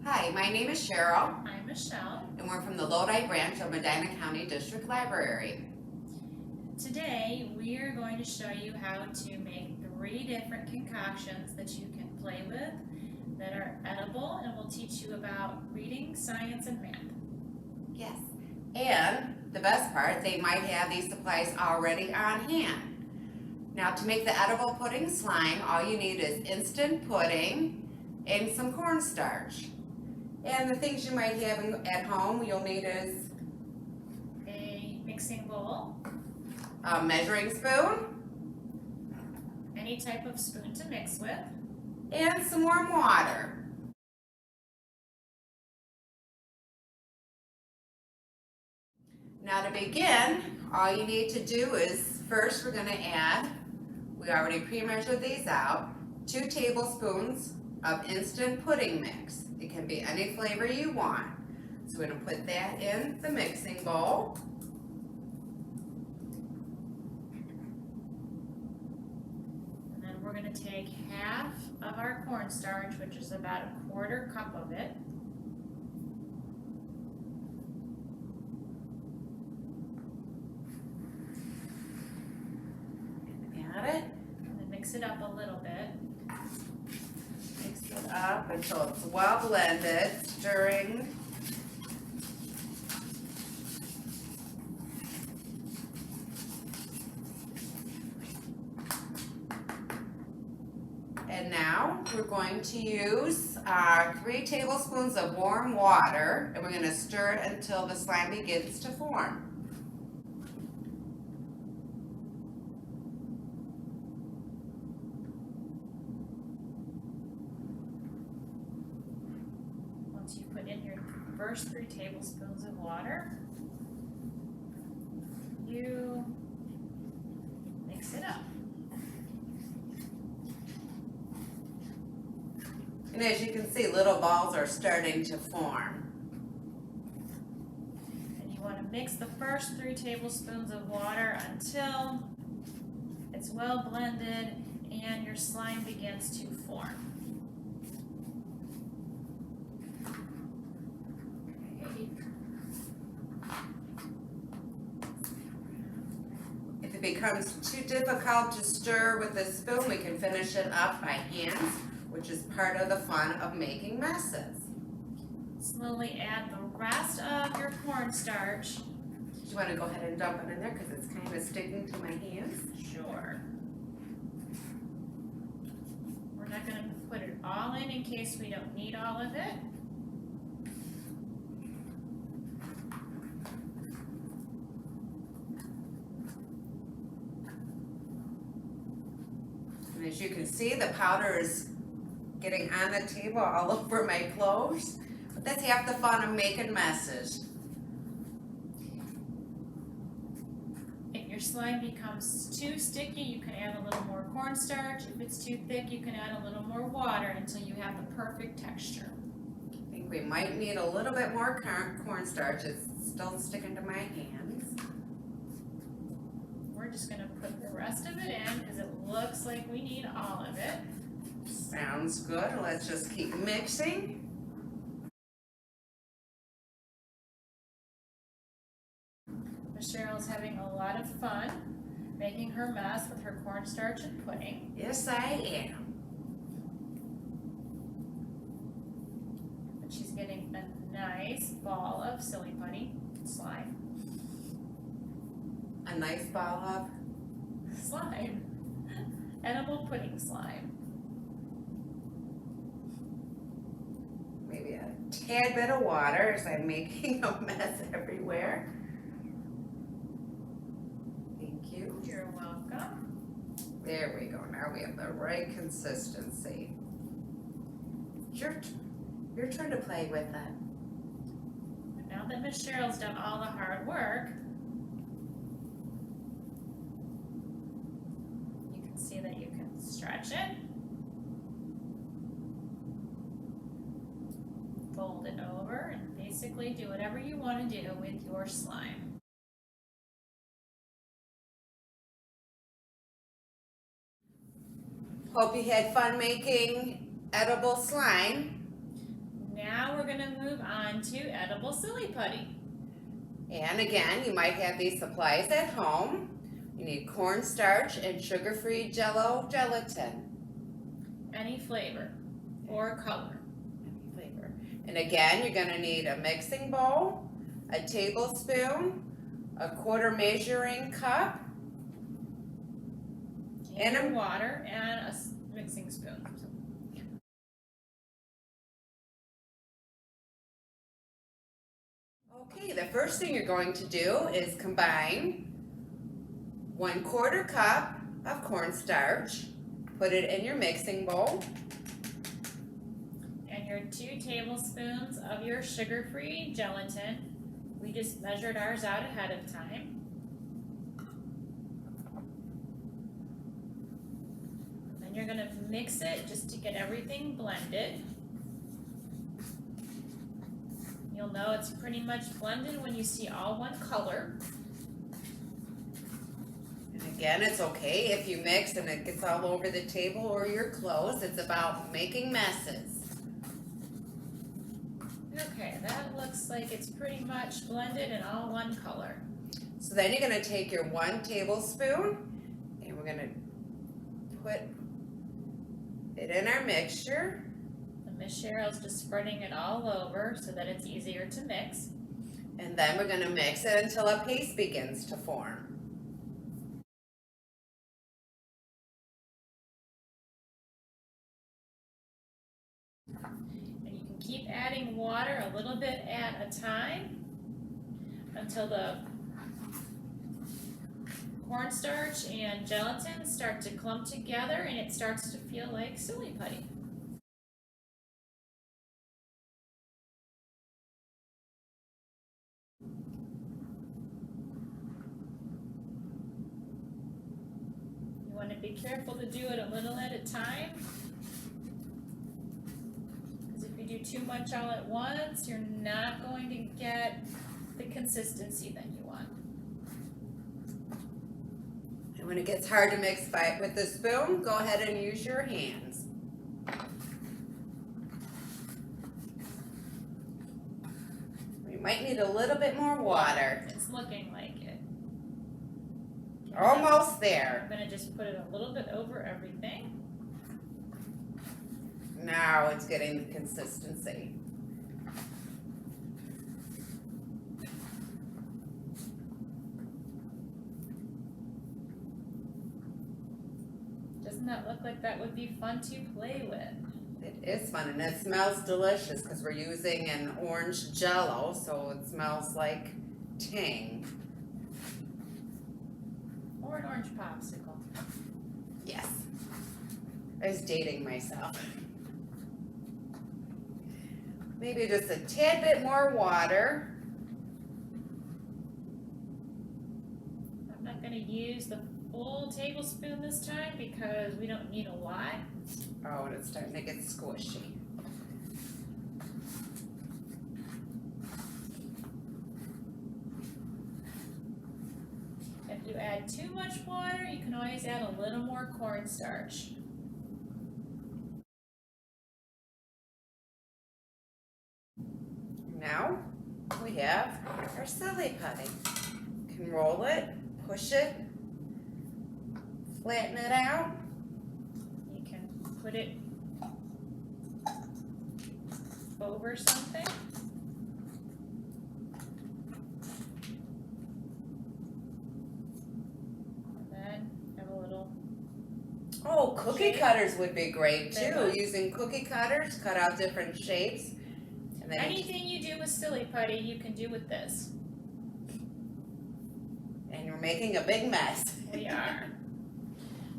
Hi, my name is Cheryl, I'm Michelle. and we're from the Lodi branch of Medina County District Library. Today we are going to show you how to make 3 different concoctions that you can play with that are edible, and we'll teach you about reading, science, and math. Yes, and the best part, they might have these supplies already on hand. Now, to make the edible pudding slime, all you need is instant pudding and some cornstarch. And the things you might have at home, you'll need is A mixing bowl, a measuring spoon any type of spoon to mix with, and some warm water. Now to begin, all you need to do is, first we're going to add, we already pre-measured these out, 2 tablespoons of instant pudding mix. It can be any flavor you want. So we're going to put that in the mixing bowl. and then we're going to take half of our cornstarch, which is about a 1/4 cup of it, Add it, and then mix it up a little bit. mix it up until it's well blended, stirring. And now we're going to use 3 tablespoons of warm water, and we're going to stir it until the slime begins to form. Once you put in your first 3 tablespoons of water, you mix it up. And as you can see, little balls are starting to form. And you want to mix the first 3 tablespoons of water until it's well blended and your slime begins to form. If it becomes too difficult to stir with a spoon, we can finish it up by hands, which is part of the fun of making messes. Slowly add the rest of your cornstarch. Do you want to go ahead and dump it in there because it's kind of sticking to my hands? Sure. We're not going to put it all in case we don't need all of it. And as you can see, the powder is getting on the table all over my clothes. But that's half the fun of making messes. If your slime becomes too sticky, you can add a little more cornstarch. If it's too thick, you can add a little more water until you have the perfect texture. I think we might need a little bit more cornstarch. It's still sticking to my hands. We're just going to put the rest of it in because it looks like we need all of it. Sounds good. Let's just keep mixing. Cheryl's having a lot of fun making her mess with her cornstarch and pudding. Yes, I am. But she's getting a nice ball of silly putty slime. A nice ball of Slime. Edible pudding slime. maybe a tad bit of water as I'm making a mess everywhere. Thank you. You're welcome. There we go. Now we have the right consistency. Your turn to play with it. Now that Miss Cheryl's done all the hard work, you can see that you can stretch it, fold it over, and basically do whatever you want to do with your slime. Hope you had fun making edible slime. Now we're going to move on to edible silly putty. And again, you might have these supplies at home. You need cornstarch and sugar-free Jell-O gelatin. Any flavor or color. Any flavor. And again, you're going to need a mixing bowl, a tablespoon, a quarter measuring cup, and water and a mixing spoon. Okay, the first thing you're going to do is combine 1/4 cup of cornstarch, put it in your mixing bowl, and your 2 tablespoons of your sugar-free gelatin. We just measured ours out ahead of time. Then you're going to mix it just to get everything blended. You'll know it's pretty much blended when you see all one color. and again, it's okay if you mix and it gets all over the table or your clothes. It's about making messes. Okay, that looks like it's pretty much blended in all one color. So then you're going to take your 1 tablespoon and we're going to put it in our mixture. And Miss Cheryl's just spreading it all over so that it's easier to mix. And then we're going to mix it until a paste begins to form. And you can keep adding water a little bit at a time until the cornstarch and gelatin start to clump together and it starts to feel like silly putty. You want to be careful to do it a little at a time, because if you do too much all at once, you're not going to get the consistency that you want. And when it gets hard to mix with the spoon, go ahead and use your hands. We might need a little bit more water. It's looking like it. Almost there. I'm going to just put it a little bit over everything. Now it's getting the consistency. Doesn't that look like that would be fun to play with? It is fun and it smells delicious because we're using an orange Jell-O, so it smells like tang. Or an orange popsicle. Yes. I was dating myself. Maybe just a tad bit more water. I'm not going to use the full tablespoon this time because we don't need a lot. Oh, and it's starting to get squishy. If you add too much water, you can always add a little more cornstarch. Now we have our silly putty. You can roll it, push it, flatten it out. You can put it over something. And then have a little. Oh, cookie shape. cutters would be great They too. would. Using cookie cutters, cut out different shapes. And then Anything you do with silly putty, you can do with this. and you're making a big mess. We are.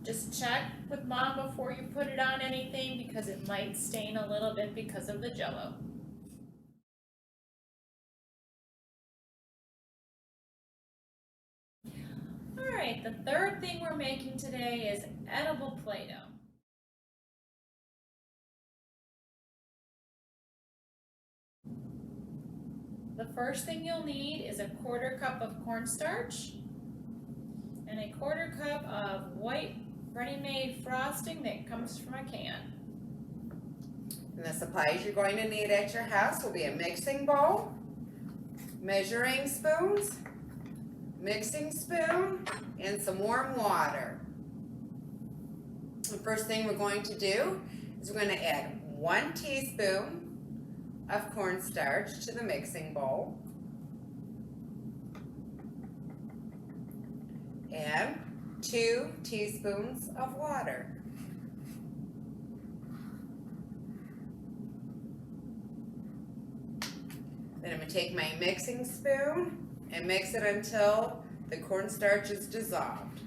Just check with Mom before you put it on anything because it might stain a little bit because of the Jell-O. Alright, the third thing we're making today is edible Play-Doh. The first thing you'll need is a 1/4 cup of cornstarch and a 1/4 cup of white ready-made frosting that comes from a can. And the supplies you're going to need at your house will be a mixing bowl, measuring spoons, mixing spoon, and some warm water. The first thing we're going to do is we're going to add 1 teaspoon of cornstarch to the mixing bowl and 2 teaspoons of water. Then I'm going to take my mixing spoon and mix it until the cornstarch is dissolved.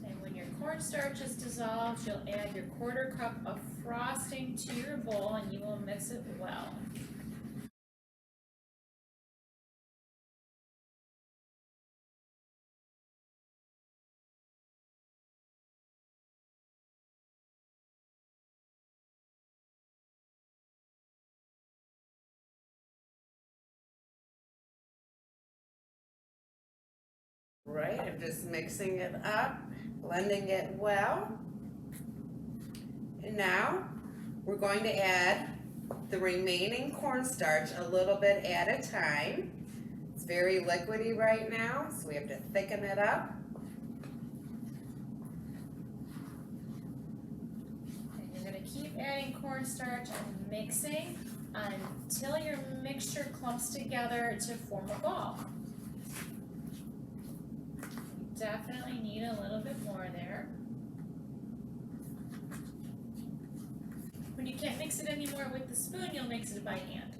And when your cornstarch is dissolved, you'll add your 1/4 cup of frosting to your bowl and you will mix it well. Right, I'm just mixing it up, blending it well. And now we're going to add the remaining cornstarch a little bit at a time. It's very liquidy right now, so we have to thicken it up. And you're going to keep adding cornstarch and mixing until your mixture clumps together to form a ball. Definitely need a little bit more there. When you can't mix it anymore with the spoon, you'll mix it by hand.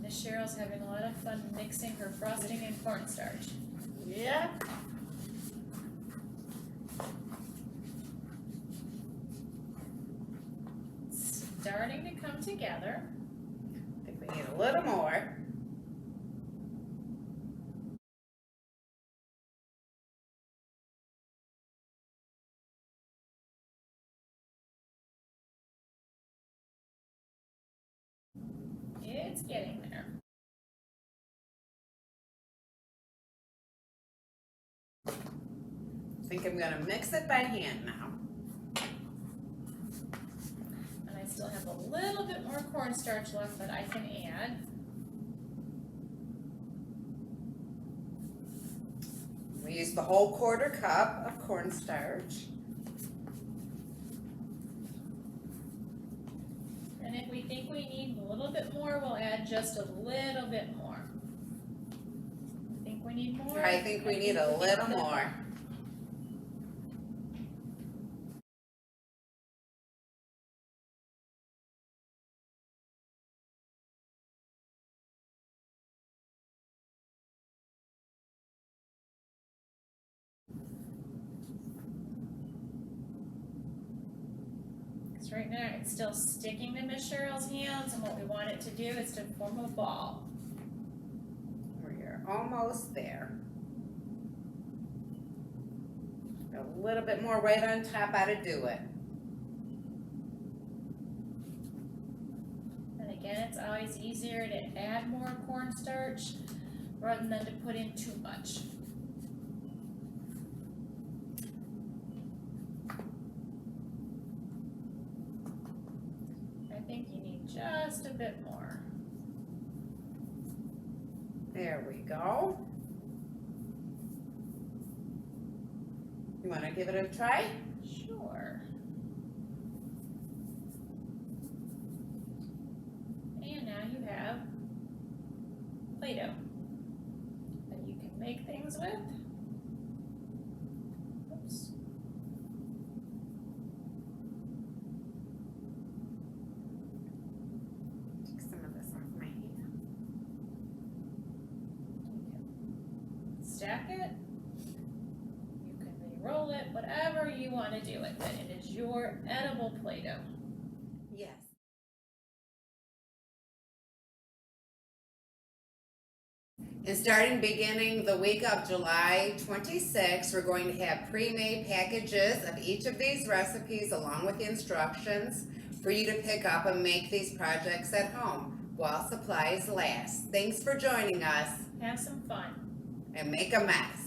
Miss Cheryl's having a lot of fun mixing her frosting and cornstarch. Yeah. Starting to come together. I think we need a little more. It's getting there. I think I'm gonna mix it by hand now. And I still have a little bit more cornstarch left that I can add. We use the whole 1/4 cup of cornstarch. And if we think we need a little bit more, we'll add just a little bit more. Think we need more? I think we need a little more. Because right now it's still sticking to Miss Cheryl's hands, and what we want it to do is to form a ball. We're almost there. A little bit more right on top how to do it. And again, it's always easier to add more cornstarch rather than to put in too much. I think you need just a bit more. There we go. You want to give it a try? Sure. And now you have Play-Doh that you can make things with. Oops. Take some of this off my hand. Stack it. You can re-roll it, whatever you want to do with it. It is your edible Play-Doh. Yes. And starting beginning the week of July 26th, we're going to have pre-made packages of each of these recipes along with the instructions for you to pick up and make these projects at home. while supplies last. Thanks for joining us, Have some fun. and make a mess.